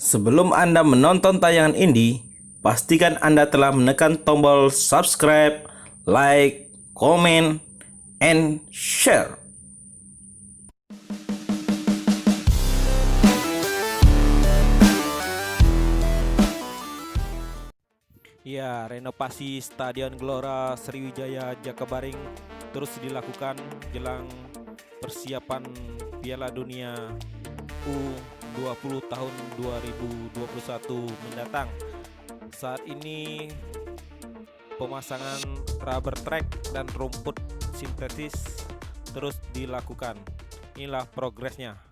Sebelum Anda menonton tayangan ini, pastikan Anda telah menekan tombol subscribe, like, comment, and share. Ya, renovasi Stadion Gelora Sriwijaya Jakabaring terus dilakukan jelang persiapan Piala Dunia U-20 tahun 2021 mendatang. Saat ini pemasangan rubber track dan rumput sintetis terus dilakukan. Inilah progresnya.